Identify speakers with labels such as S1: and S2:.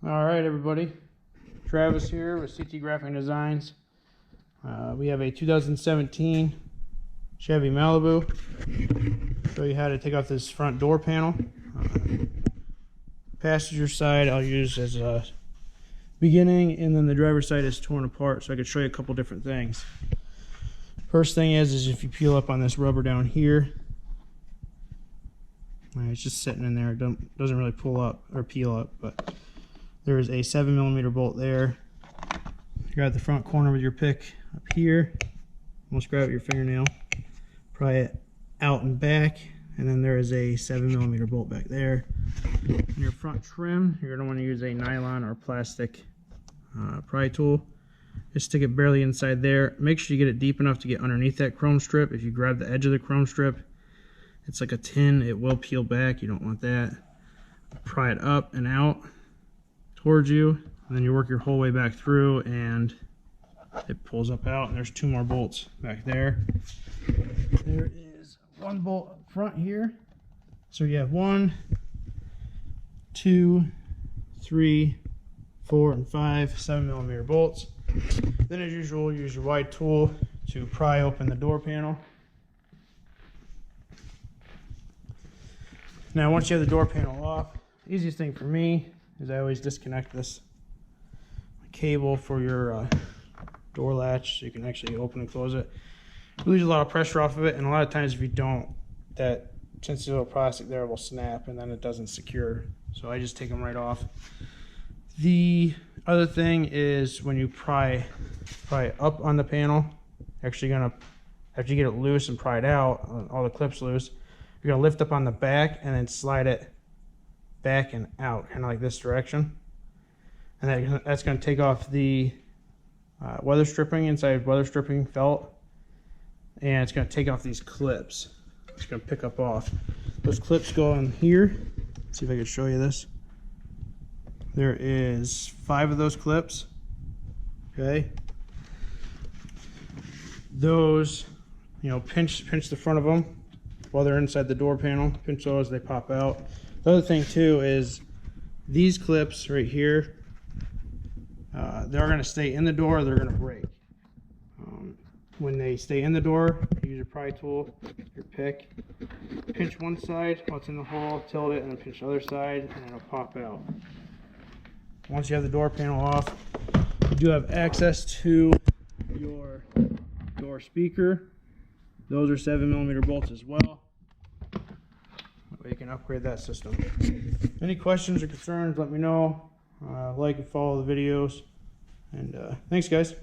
S1: All right, everybody. Travis here with CT Graphic Designs. We have a 2017 Chevy Malibu. Show you how to take off this front door panel. Passenger side I'll use as a beginning, and then the driver's side is torn apart, so I could show you a couple different things. First thing is if you peel up on this rubber down here, it's just sitting in there. It doesn't really pull up or peel up, but there is a 7mm bolt there. Grab the front corner with your pick up here. Almost grab it with your fingernail. Pry it out and back, and then there is a 7mm bolt back there. In your front trim, you're going to want to use a nylon or plastic pry tool. Just stick it barely inside there. Make sure you get it deep enough to get underneath that chrome strip. If you grab the edge of the chrome strip, it's like a tin, it will peel back. You don't want that. Pry it up and out towards you, and then you work your whole way back through, and it pulls up out, and there's two more bolts back there. There is one bolt up front here. So you have 1, 2, 3, 4, and 5 7mm bolts. Then as usual, use your wide tool to pry open the door panel. Now once you have the door panel off, the easiest thing for me is I always disconnect this cable for your door latch so you can actually open and close it. You lose a lot of pressure off of it, and a lot of times if you don't, that sensitive little plastic there will snap and then it doesn't secure. So I just take them right off. The other thing is when you pry up on the panel, actually gonna, after you get it loose and pry it out, all the clips loose, you're gonna lift up on the back and then slide it back and out, kind of like this direction. And that's gonna take off the weather stripping, inside weather stripping felt, and it's gonna take off these clips. It's gonna pick up off. Those clips go in here. Let's see if I can show you this. There is 5 of those clips. Okay. Those, pinch the front of them while they're inside the door panel. Pinch those, they pop out. The other thing too is these clips right here, they're going to stay in the door, or they're going to break. When they stay in the door, use your pry tool, your pick, pinch one side while it's in the hole, tilt it, and then pinch the other side, and it'll pop out. Once you have the door panel off, you do have access to your door speaker. Those are 7mm bolts as well. That way you can upgrade that system. Any questions or concerns, let me know. Like and follow the videos. And thanks, guys.